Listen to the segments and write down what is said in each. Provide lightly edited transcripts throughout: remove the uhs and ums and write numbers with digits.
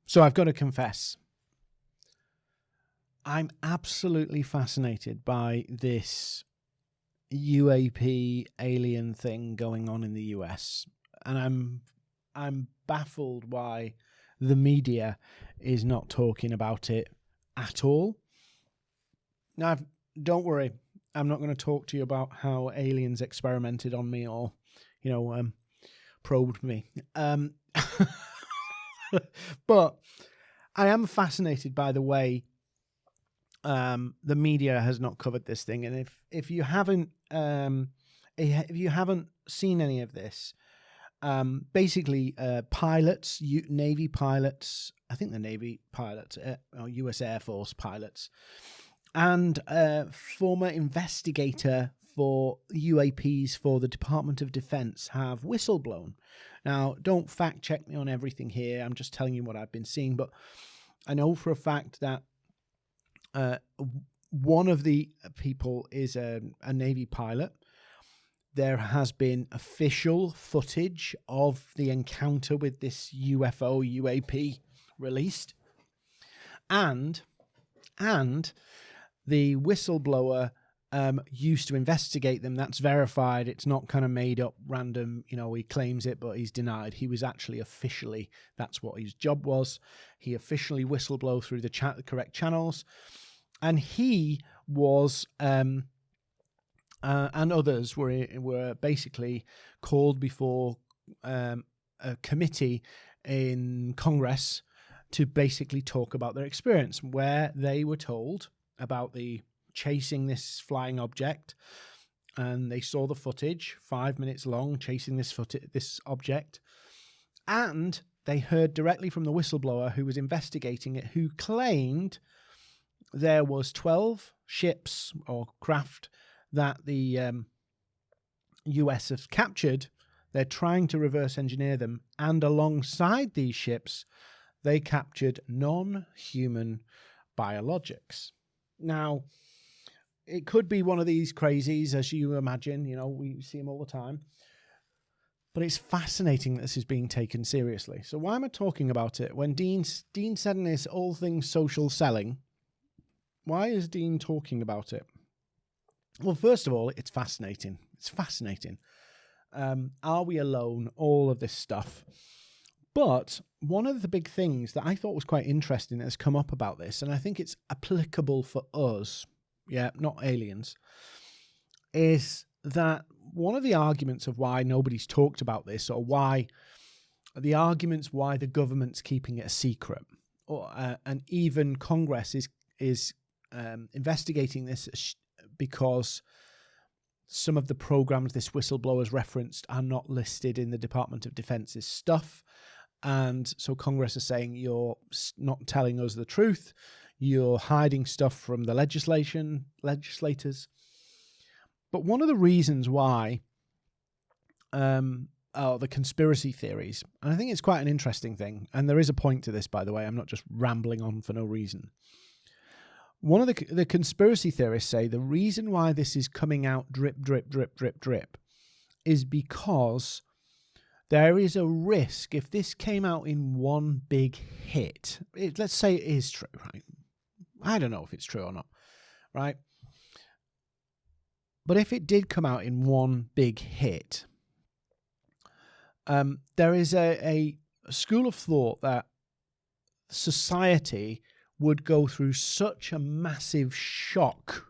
So I've got to confess, I'm absolutely fascinated by this UAP alien thing going on in the US, and I'm baffled why the media is not talking about it at all. Now, don't worry, I'm not going to talk to you about how aliens experimented on me or, probed me. But I am fascinated by the way the media has not covered this thing, and if you haven't seen any of this, basically pilots, Navy pilots, I think the Navy pilots or US Air Force pilots, and former investigator for UAPs for the Department of Defense have whistleblown. Now, don't fact check me on everything here. I'm just telling you what I've been seeing, but I know for a fact that one of the people is a Navy pilot. There has been official footage of the encounter with this UFO UAP released, and the whistleblower used to investigate them. That's verified. It's not kind of made up random, he claims it, but he's denied. He was actually officially, that's what his job was. He officially whistleblow through the correct channels. And he was, and others were basically called before a committee in Congress to basically talk about their experience, where they were told about the chasing this flying object, and they saw the footage, 5 minutes long, chasing this object, and they heard directly from the whistleblower who was investigating it, who claimed there was 12 ships or craft that the US have captured. They're trying to reverse engineer them, and alongside these ships, they captured non-human biologics. Now, it could be one of these crazies, as you imagine, we see them all the time. But it's fascinating that this is being taken seriously. So why am I talking about it? When Dean said in this All Things Social Selling, why is Dean talking about it? Well, first of all, it's fascinating. It's fascinating. Are we alone? All of this stuff. But one of the big things that I thought was quite interesting that has come up about this, and I think it's applicable for us, not aliens, is that one of the arguments of why nobody's talked about this, or why the government's keeping it a secret, or and even Congress is investigating this because some of the programs this whistleblower's referenced are not listed in the Department of Defense's stuff. And so Congress is saying, you're not telling us the truth. You're hiding stuff from the legislators. But one of the reasons why the conspiracy theories, and I think it's quite an interesting thing, and there is a point to this, by the way, I'm not just rambling on for no reason. One of the conspiracy theorists say the reason why this is coming out drip, drip, drip, drip, drip is because there is a risk if this came out in one big hit. Let's say it is true, right? I don't know if it's true or not, right? But if it did come out in one big hit, there is a school of thought that society would go through such a massive shock.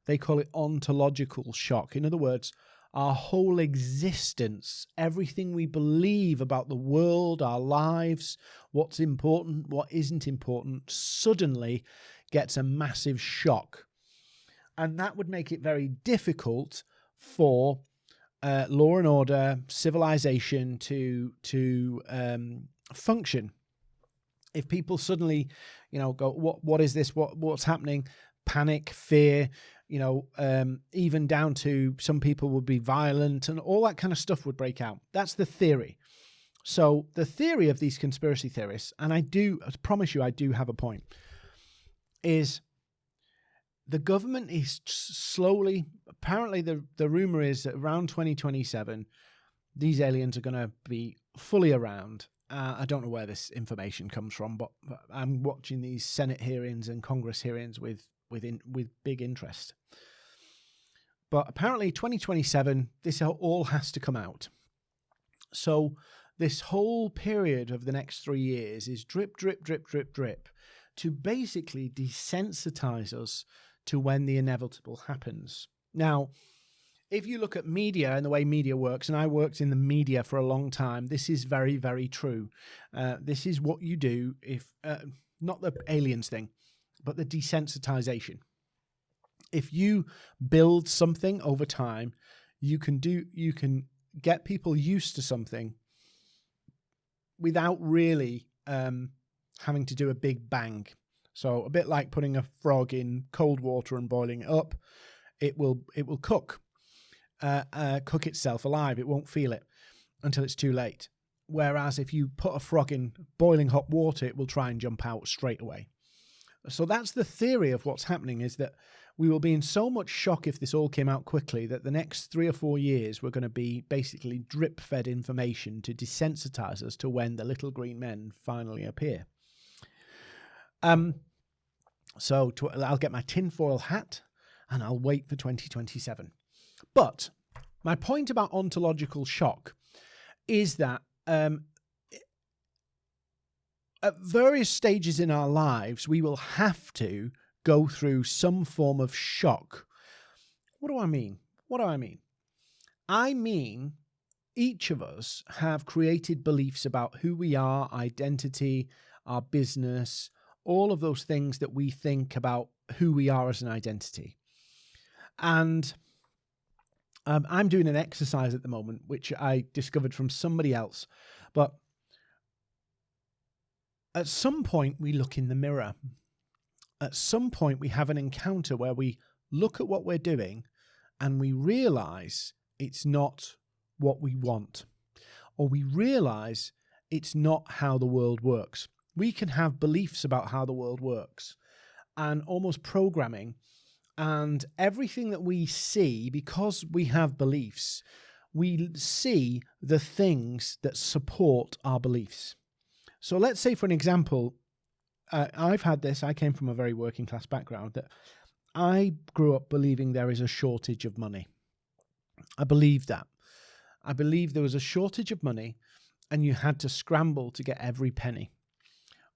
They call it ontological shock. In other words, our whole existence, everything we believe about the world, our lives, what's important, what isn't important, suddenly gets a massive shock. And that would make it very difficult for law and order, civilization to function. If people suddenly, go, what is this? What's happening? Panic, fear, even down to some people would be violent, and all that kind of stuff would break out. That's the theory. So the theory of these conspiracy theorists, and I promise you, I do have a point, is the government is slowly, apparently the rumor is that around 2027, these aliens are going to be fully around. I don't know where this information comes from, but I'm watching these Senate hearings and Congress hearings with big interest. But apparently 2027, this all has to come out. So this whole period of the next 3 years is drip, drip, drip, drip, drip, to basically desensitize us to when the inevitable happens. Now, if you look at media and the way media works, and I worked in the media for a long time, this is very, very true. This is what you do if, not the aliens thing, but the desensitization. If you build something over time, you can get people used to something without really having to do a big bang. So a bit like putting a frog in cold water and boiling it up, it will cook itself alive. It won't feel it until it's too late. Whereas if you put a frog in boiling hot water, it will try and jump out straight away. So that's the theory of what's happening, is that we will be in so much shock if this all came out quickly that the next 3 or 4 years we're going to be basically drip-fed information to desensitize us to when the little green men finally appear. So I'll get my tinfoil hat and I'll wait for 2027. But my point about ontological shock is that at various stages in our lives, we will have to go through some form of shock. What do I mean? I mean, each of us have created beliefs about who we are, identity, our business, all of those things that we think about who we are as an identity. And I'm doing an exercise at the moment, which I discovered from somebody else. But at some point, we look in the mirror. At some point, we have an encounter where we look at what we're doing and we realize it's not what we want, or we realize it's not how the world works. We can have beliefs about how the world works and almost programming, and everything that we see, because we have beliefs, we see the things that support our beliefs. So let's say, for an example, I've had this. I came from a very working class background, that I grew up believing there is a shortage of money. I believed that. I believed there was a shortage of money and you had to scramble to get every penny.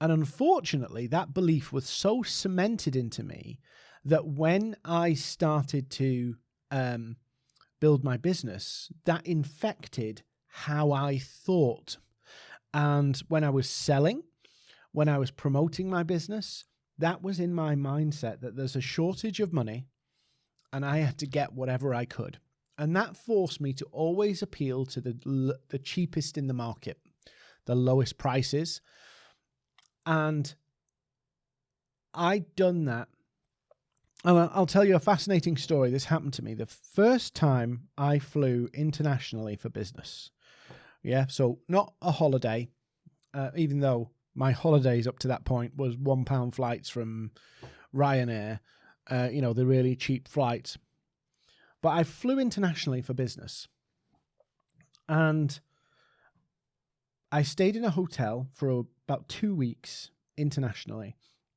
And unfortunately, that belief was so cemented into me that when I started to build my business, that infected how I thought. And when I was selling, when I was promoting my business, that was in my mindset, that there's a shortage of money and I had to get whatever I could. And that forced me to always appeal to the cheapest in the market, the lowest prices. And I'd done that. And I'll tell you a fascinating story. This happened to me the first time I flew internationally for business. Yeah, so not a holiday, even though my holidays up to that point was £1 flights from Ryanair, the really cheap flights. But I flew internationally for business. And I stayed in a hotel for about 2 weeks internationally.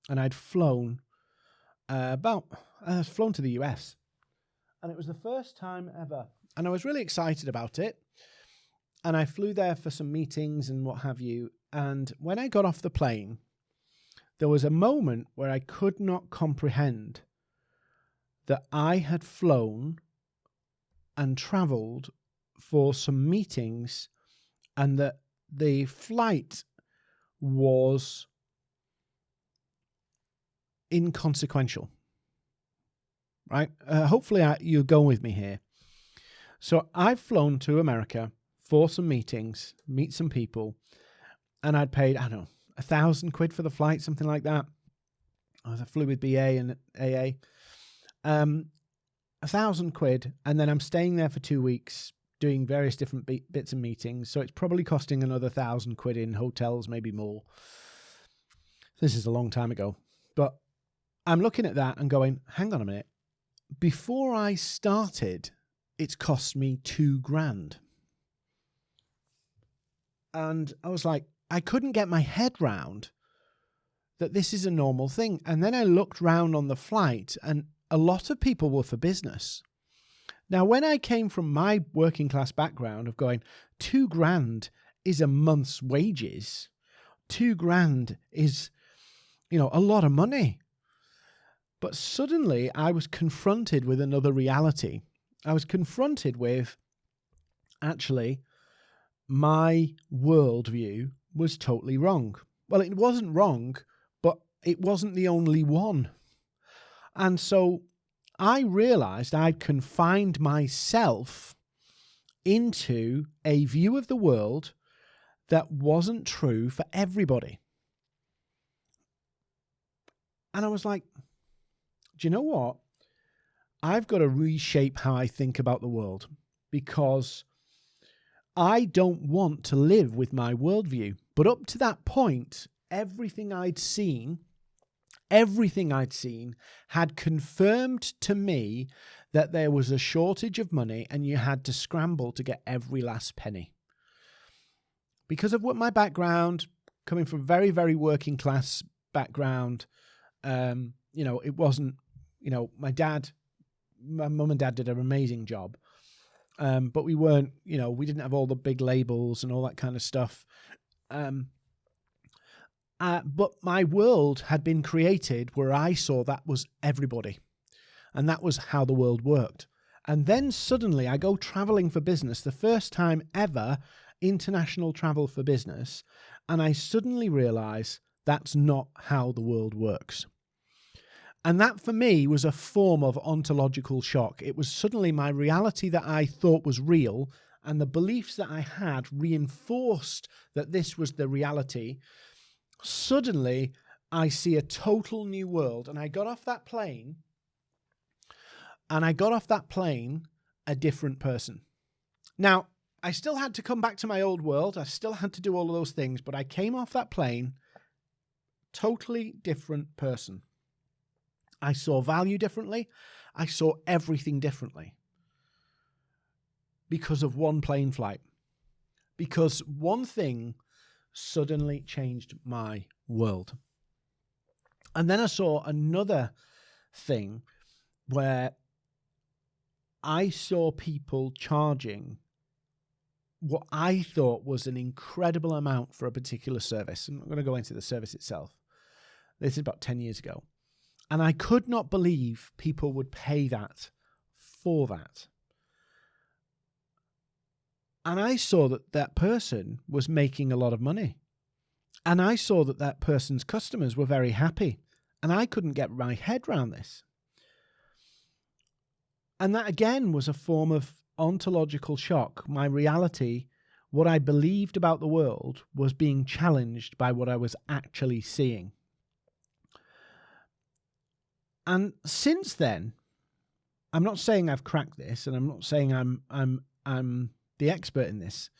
And I'd flown to the US. And it was the first time ever. And I was really excited about it. And I flew there for some meetings and what have you. And when I got off the plane, there was a moment where I could not comprehend that I had flown and traveled for some meetings and that the flight was inconsequential. Right? Hopefully you'll go with me here. So I've flown to America for some meetings, meet some people, and I'd paid, £1,000 for the flight, something like that. I flew with BA and AA. £1,000, and then I'm staying there for 2 weeks doing various different bits and meetings. So it's probably costing another £1,000 in hotels, maybe more. This is a long time ago. But I'm looking at that and going, hang on a minute. Before I started, it's cost me £2,000. And I was like, I couldn't get my head round that this is a normal thing. And then I looked round on the flight, and a lot of people were for business. Now, when I came from my working class background of going, $2,000 is a month's wages. $2,000 is, a lot of money. But suddenly I was confronted with another reality. I was confronted with, actually, my worldview was totally wrong. Well, it wasn't wrong, but it wasn't the only one. And so I realized I'd confined myself into a view of the world that wasn't true for everybody. And I was like, do you know what? I've got to reshape how I think about the world, because I don't want to live with my worldview. But up to that point, everything I'd seen had confirmed to me that there was a shortage of money and you had to scramble to get every last penny. Because of what my background, coming from very, very working class background, it wasn't, my mum and dad did an amazing job. But we weren't, we didn't have all the big labels and all that kind of stuff. But my world had been created where I saw that was everybody. And that was how the world worked. And then suddenly I go traveling for business, the first time ever international travel for business. And I suddenly realize that's not how the world works. And that for me was a form of ontological shock. It was suddenly my reality that I thought was real, and the beliefs that I had reinforced that this was the reality. Suddenly, I see a total new world. And I got off that plane, a different person. Now, I still had to come back to my old world. I still had to do all of those things, but I came off that plane, totally different person. I saw value differently. I saw everything differently because of one plane flight. Because one thing suddenly changed my world. And then I saw another thing where I saw people charging what I thought was an incredible amount for a particular service. I'm not going to go into the service itself. This is about 10 years ago. And I could not believe people would pay that for that. And I saw that that person was making a lot of money. And I saw that that person's customers were very happy. And I couldn't get my head around this. And that again was a form of ontological shock. My reality, what I believed about the world, was being challenged by what I was actually seeing. And since then, I'm not saying I've cracked this, and I'm not saying I'm the expert in this,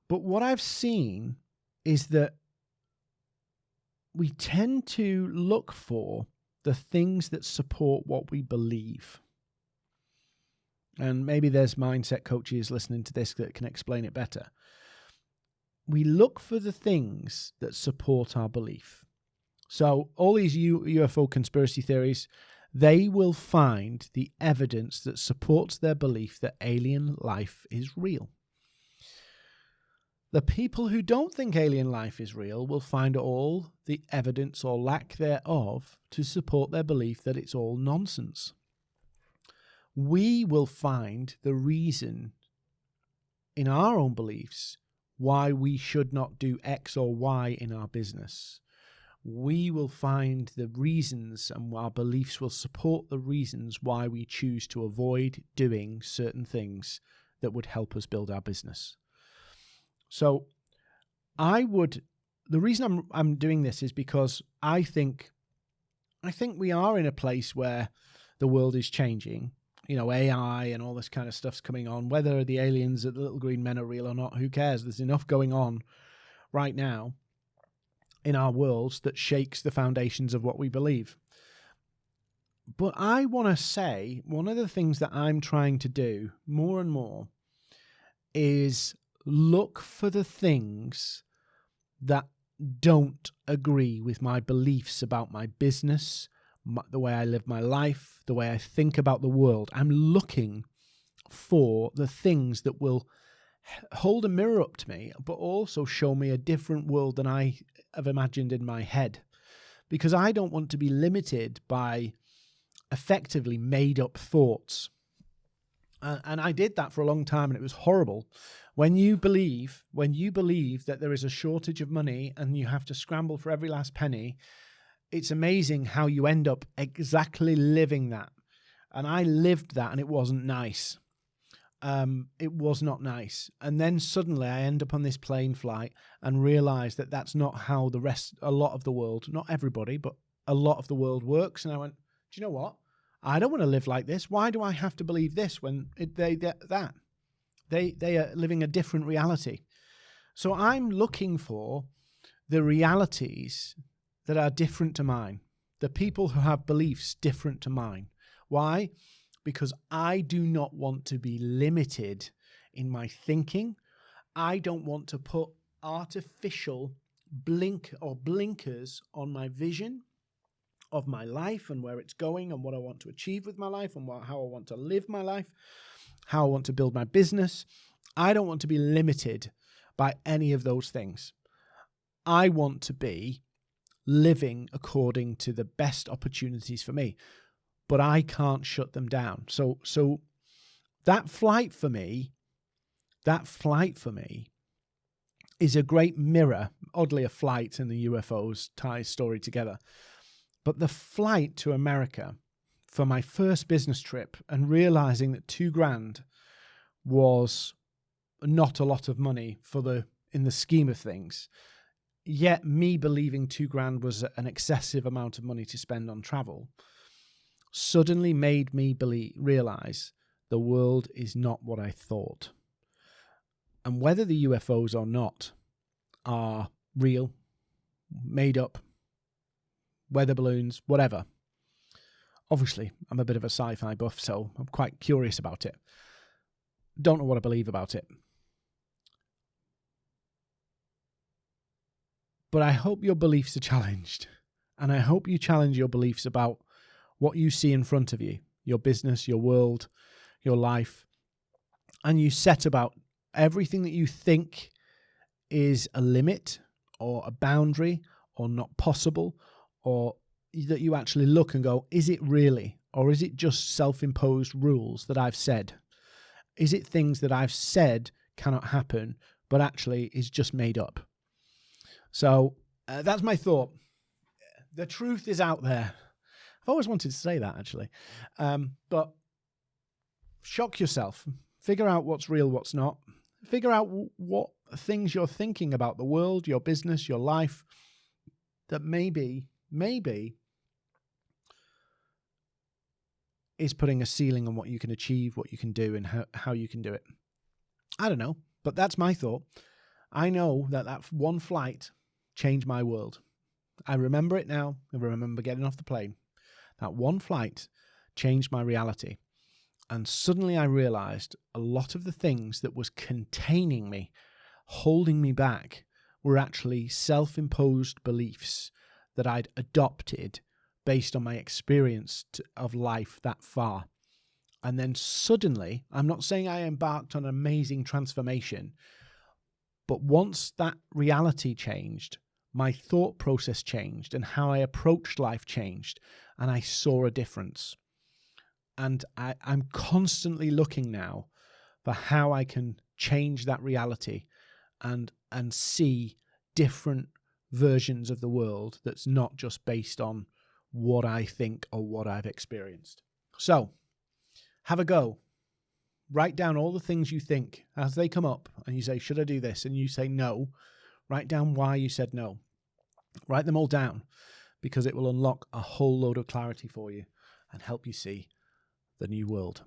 but what I've seen is that we tend to look for the things that support what we believe. And maybe there's mindset coaches listening to this that can explain it better. We look for the things that support our belief. So all these UFO conspiracy theories, they will find the evidence that supports their belief that alien life is real. The people who don't think alien life is real will find all the evidence or lack thereof to support their belief that it's all nonsense. We will find the reason in our own beliefs why we should not do X or Y in our business. We will find the reasons, and our beliefs will support the reasons why we choose to avoid doing certain things that would help us build our business. So the reason I'm doing this is because I think we are in a place where the world is changing. AI and all this kind of stuff's coming on. Whether the aliens, the little green men are real or not, who cares? There's enough going on right now in our worlds that shakes the foundations of what we believe. But I want to say one of the things that I'm trying to do more and more is look for the things that don't agree with my beliefs about my business, the way I live my life, the way I think about the world. I'm looking for the things that will hold a mirror up to me, but also show me a different world than I have imagined in my head. Because I don't want to be limited by effectively made up thoughts. And I did that for a long time, and it was horrible. When you believe that there is a shortage of money and you have to scramble for every last penny, it's amazing how you end up exactly living that. And I lived that, and it wasn't nice. It was not nice. And then suddenly I end up on this plane flight and realize that that's not how a lot of the world, not everybody, but a lot of the world works. And I went, do you know what? I don't want to live like this. Why do I have to believe this when they are living a different reality? So I'm looking for the realities that are different to mine, the people who have beliefs different to mine. Why? Because I do not want to be limited in my thinking. I don't want to put artificial blinkers on my vision of my life and where it's going and what I want to achieve with my life and how I want to live my life, how I want to build my business. I don't want to be limited by any of those things. I want to be living according to the best opportunities for me, but I can't shut them down. So that flight for me is a great mirror. Oddly, a flight and the UFOs ties story together. But the flight to America for my first business trip and realizing that $2,000 was not a lot of money in the scheme of things, yet me believing $2,000 was an excessive amount of money to spend on travel, suddenly made me realize the world is not what I thought. And whether the UFOs or not are real, made up, weather balloons, whatever. Obviously, I'm a bit of a sci-fi buff, so I'm quite curious about it. Don't know what I believe about it. But I hope your beliefs are challenged. And I hope you challenge your beliefs about what you see in front of you, your business, your world, your life. And you set about everything that you think is a limit or a boundary or not possible, or that you actually look and go, is it really? Or is it just self-imposed rules that I've said? Is it things that I've said cannot happen, but actually is just made up? So that's my thought. The truth is out there. I've always wanted to say that, actually. But shock yourself. Figure out what's real, what's not. Figure out what things you're thinking about the world, your business, your life, that maybe is putting a ceiling on what you can achieve, what you can do, and how you can do it. I don't know, but that's my thought. I know that one flight changed my world. I remember it now. I remember getting off the plane. That one flight changed my reality. And suddenly I realized a lot of the things that was containing me, holding me back, were actually self-imposed beliefs that I'd adopted based on my experience of life that far. And then suddenly, I'm not saying I embarked on an amazing transformation, but once that reality changed, my thought process changed and how I approached life changed, and I saw a difference. And I'm constantly looking now for how I can change that reality and see different versions of the world that's not just based on what I think or what I've experienced. So have a go. Write down all the things you think as they come up, and you say, should I do this? And you say no. Write down why you said no. Write them all down, because it will unlock a whole load of clarity for you and help you see the new world.